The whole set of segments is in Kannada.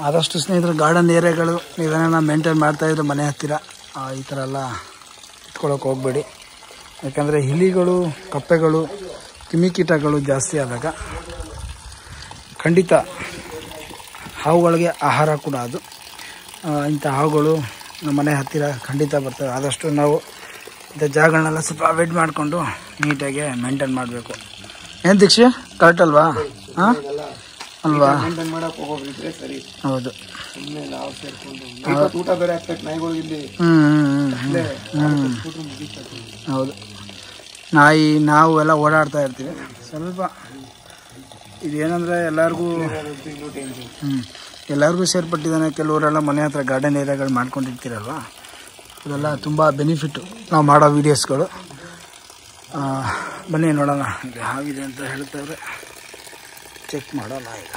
ಆದಷ್ಟು ಸ್ನೇಹಿತರು ಗಾರ್ಡನ್ ಏರಿಯಾಗಳು ನೀವೇನ ಮೇಂಟೈನ್ ಮಾಡ್ತಾಯಿದ್ರೆ ಮನೆ ಹತ್ತಿರ ಈ ಥರ ಎಲ್ಲ ಇಟ್ಕೊಳ್ಳೋಕೆ ಹೋಗಬೇಡಿ. ಯಾಕಂದರೆ ಇಲಿಗಳು, ಕಪ್ಪೆಗಳು, ಕ್ರಿಮಿಕೀಟಗಳು ಜಾಸ್ತಿ ಆದಾಗ ಖಂಡಿತ ಹಾವುಗಳಿಗೆ ಆಹಾರ ಕೂಡ ಅದು. ಇಂಥ ಹಾವುಗಳು ನಮ್ಮ ಮನೆ ಹತ್ತಿರ ಖಂಡಿತ ಬರ್ತವೆ. ಆದಷ್ಟು ನಾವು ಇಂಥ ಜಾಗಗಳನ್ನೆಲ್ಲ ಸ್ವಲ್ಪ ಅವಾಯ್ಡ್ ಮಾಡಿಕೊಂಡು ನೀಟಾಗಿ ಮೇಂಟೈನ್ ಮಾಡಬೇಕು. ಏನು ದೀಕ್ಷೆ ಕರೆಕ್ಟ್ ಅಲ್ವಾ? ಹಾಂ ಅಲ್ವಾ? ಹೌದು. ಹೌದು. ನಾಯಿ ನಾವು ಎಲ್ಲ ಓಡಾಡ್ತಾ ಇರ್ತೀವಿ. ಸ್ವಲ್ಪ ಇದೇನಂದರೆ ಎಲ್ಲರಿಗೂ ಸೇರ್ಪಟ್ಟಿದ್ದಾನೆ. ಕೆಲವರೆಲ್ಲ ಮನೆ ಹತ್ರ ಗಾರ್ಡನ್ ಏರಿಯಾಗಳು ಮಾಡ್ಕೊಂಡಿರ್ತೀರಲ್ವ, ಅದೆಲ್ಲ ತುಂಬ ಬೆನಿಫಿಟ್ಟು ನಾವು ಮಾಡೋ ವೀಡಿಯೋಸ್ಗಳು. ಬನ್ನಿ ನೋಡೋಣ ಆಗಿದೆ ಅಂತ ಹೇಳ್ತಾರೆ. ಚೆಕ್ ಮಾಡೋಣ ಈಗ.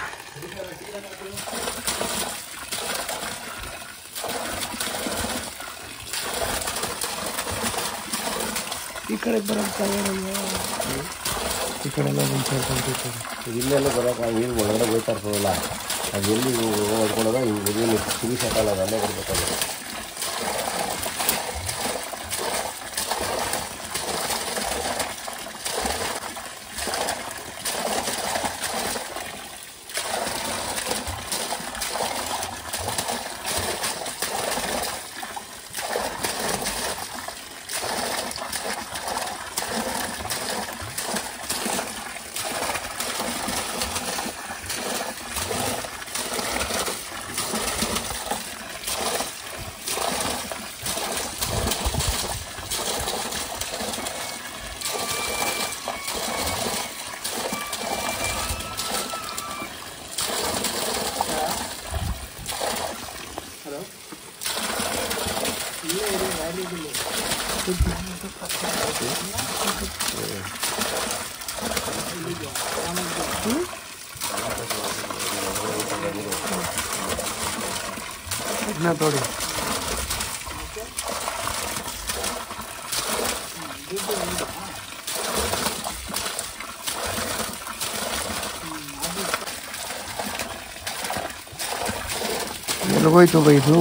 ಈ ಕಡೆ ಬರೋಕ್ಕೆ ಈ ಕಡೆ ಎಲ್ಲ ಇಲ್ಲೆಲ್ಲ ಬರೋಕೆ ಏನು ಒಳಗಡೆ ಹೋಗ್ತಾ ಇರ್ತದಲ್ಲ, ಅದು ಎಲ್ಲಿ ಹೊಡ್ಕೊಳ್ಳೋದ ಇಲ್ಲಿ ಸಿರಿ ಸಾಕಲ್ಲ, ಅಲ್ಲೇ ಬರ್ಬೇಕಲ್ಲ. ನೋಡಿ ಎಲ್ಲಿಗೋಯ್ತು ಬೈದು?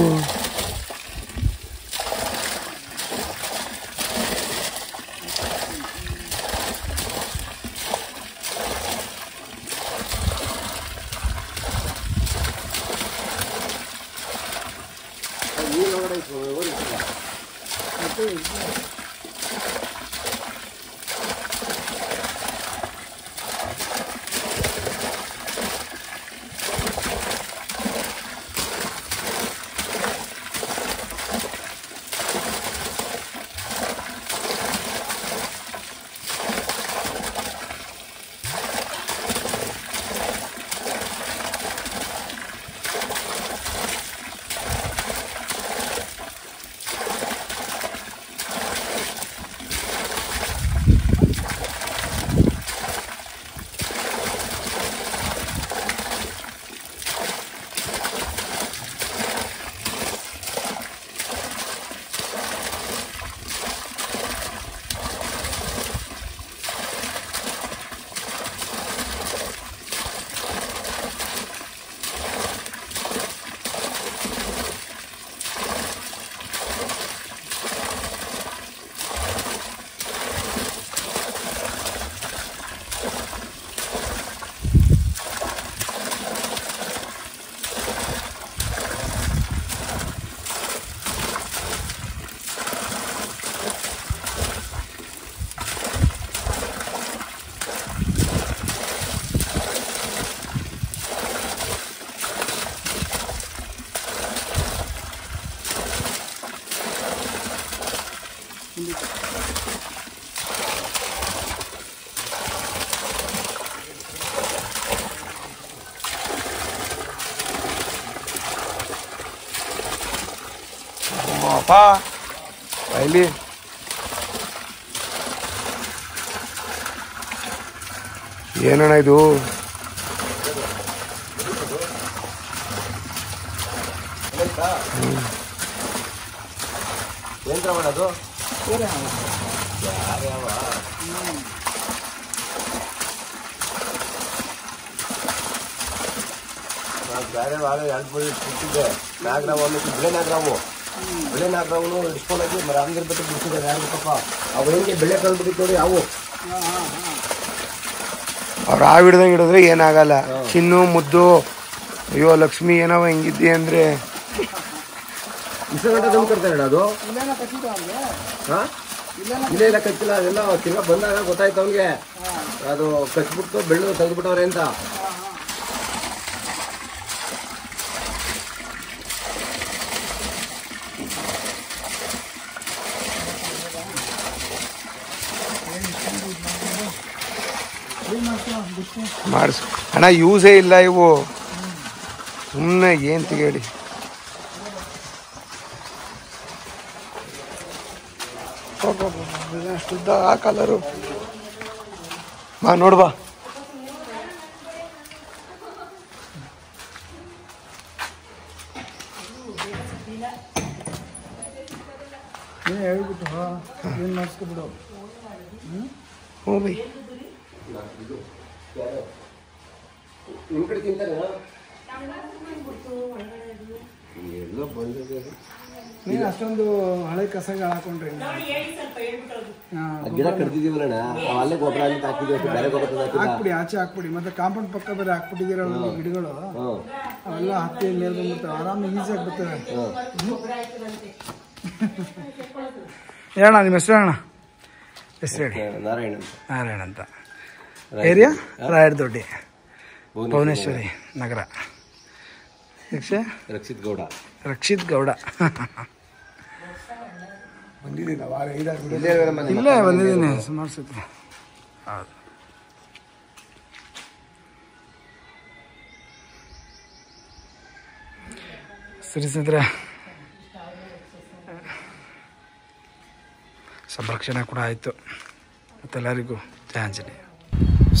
ಅಪ್ಪ ಇಲ್ಲಿ ಏನಣ್ಣ ಇದು? ಏನ್ರ ಮಾಡೋದು? ಬೇರೆ ವಾರ 2 ಬಿಟ್ಟಿದ್ದೆ. ನಾಗರಾವು ಅನ್ನೋದು ಬೆಳೆ ನಾಗರಾವು ಇಟ್ಕೊಂಡೋಗಿ ರಾಮಗಿರ್ಬಿಟ್ಟು ಬಿಡ್ತಿದ್ದೆ. ಯಾರಿಗಪ್ಪ ಅವು ಹೆಂಗೆ ಬೆಳೆ ಕಲ್ಬಿಟ್ಟಿತ್ತು ನೋಡಿ ಅವು. ಅವ್ರು ಹಾವು ಹಿಡ್ದಂಗೆ ಹಿಡಿದ್ರೆ ಏನಾಗಲ್ಲ. ಚಿನ್ನು ಮುದ್ದು ಅಯ್ಯೋ ಲಕ್ಷ್ಮಿ ಏನವ ಹೆಂಗಿದ್ದಿ ಅಂದ್ರೆ ಇಷ್ಟ ಗಂಟೆ ತಂದು ಕೊಡ್ತಾರೆ ಅದು. ಇಲ್ಲ ಕಚ್ಚಿಲ್ಲ. ಅದೆಲ್ಲ ತಿರ್ಗಾ ಬಂದಾಗ ಗೊತ್ತಾಯ್ತು ಅವ್ನಿಗೆ ಅದು ಕಚ್ಬಿಟ್ಟು ಬೆಳ್ಳು ತೆಗೆದ್ಬಿಟ್ಟವ್ರೆ ಅಂತ. ಮಾಡಿಸ್ ಅಣ್ಣ, ಯೂಸೇ ಇಲ್ಲ ಇವು, ಸುಮ್ಮನೆ ಏನು ತೆಗೇಡಿ. ಅಷ್ಟುದ್ದ ಆ ಕಲರು ಬಾ ನೋಡ್ಬಾ. ಹೇಳ್ಬಿಟ್ಟು ಏನು ಮಾಡಿಸ್ಕೊಬಿಡು. ಹ್ಞೂ ಬೈ. ನಿಮ್ಮ ಕಡೆ ತಿಂತಾರೆ ಎಲ್ಲ ಬಂದಿದೆ. ನೀನು ಅಷ್ಟೊಂದು ಹಳೆ ಕಸಗಳು ಹಾಕೊಂಡ್ರಿ ಗಿಡ ಕಡ್ದಿದ್ದೀವಲ್ಲ ಅಲ್ಲೇ ಗೊಬ್ಬರ ಅಂತ ಹಾಕಿದ್ವಿ. ಬೇರೆ ಗೊಬ್ಬರ ಹಾಕ್ಬಿಡಿ, ಆಚೆ ಹಾಕ್ಬಿಡಿ. ಮತ್ತೆ ಕಾಂಪೌಂಡ್ ಪಕ್ಕ ಬೇರೆ ಹಾಕ್ಬಿಟ್ಟಿದ್ದೀರಲ್ಲ ಗಿಡಗಳು, ಅವೆಲ್ಲ ಹತ್ತಿ ಮೇಲೆ ಬಂದ್ಬಿಡ್ತವೆ. ಆರಾಮಾಗಿ ಈಸಿಯಾಗಿ ಬರ್ತವೆ. ಹೇಳಣ್ಣ ನಿಮ್ಮ ಹೆಸರು ಅಣ್ಣ? ಹೆಸರು ಹೇಳಿ. ನಾರಾಯಣ ಅಂತ. ಏರಿಯಾ ರಾಯರದೊಡ್ಡಿ, ಭುವನೇಶ್ವರಿ ನಗರ. ರಕ್ಷಿತ್ ಗೌಡ ಬಂದಿದ್ದೀನಿ ಇಲ್ಲೇ ಬಂದಿದ್ದೀನಿ ಸುಮಾರು ಸತಿ. ಹೌದು. ಸರಿ ಸ್ನೇಹಿತರೆ, ಸಂರಕ್ಷಣೆ ಕೂಡ ಆಯಿತು. ಮತ್ತೆಲ್ಲರಿಗೂ ಜಯ ಆಂಜನೇಯ.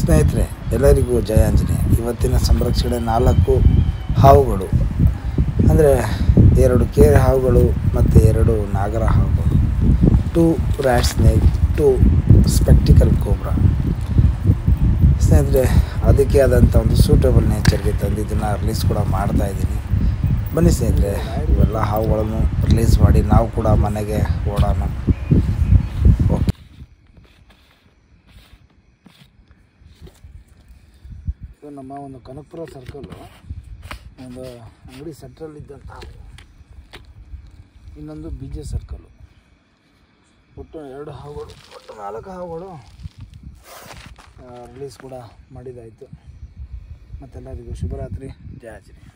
ಸ್ನೇಹಿತರೆ ಎಲ್ಲರಿಗೂ ಜಯ ಆಂಜನೇಯ. ಇವತ್ತಿನ ಸಂರಕ್ಷಣೆ 4 ಹಾವುಗಳು, ಅಂದರೆ 2 ಕೇರೆ ಹಾವುಗಳು ಮತ್ತು 2 ನಾಗರ ಹಾವುಗಳು, 2 ರ್ಯಾಟ್ ಸ್ನೇಕ್, 2 ಸ್ಪೆಕ್ಟಿಕಲ್ ಕೋಬ್ರಾ. ಸ್ನೇಹಿತರೆ ಅದಕ್ಕೆ ಆದಂಥ ಒಂದು ಸೂಟಬಲ್ ನೇಚರ್ಗೆ ತಂದು ಇದನ್ನು ರಿಲೀಸ್ ಕೂಡ ಮಾಡ್ತಾಯಿದ್ದೀನಿ. ಬನ್ನಿ ಸ್ನೇಹಿತರೆ, ಇವೆಲ್ಲ ಹಾವುಗಳನ್ನು ರಿಲೀಸ್ ಮಾಡಿ ನಾವು ಕೂಡ ಮನೆಗೆ ಓಡೋಣ. ಇದು ನಮ್ಮ ಒಂದು ಕನಕಪುರ ಸರ್ಕಲ್ಲು, ಒಂದು ಅಂಗಡಿ ಸೆಂಟ್ರಲ್ಲಿದ್ದಂಥ ಹಾವು. ಇನ್ನೊಂದು BJ ಸರ್ಕಲ್ಲು. ಒಟ್ಟು 2 ಹಾವುಗಳು, ಒಟ್ಟು 4 ಹಾವುಗಳು ರಿಲೀಸ್ ಕೂಡ ಮಾಡಿದ್ದಾಯಿತು. ಮತ್ತೆಲ್ಲರಿಗೂ ಶುಭರಾತ್ರಿ, ಜಯ ಆಂಜನೇಯ.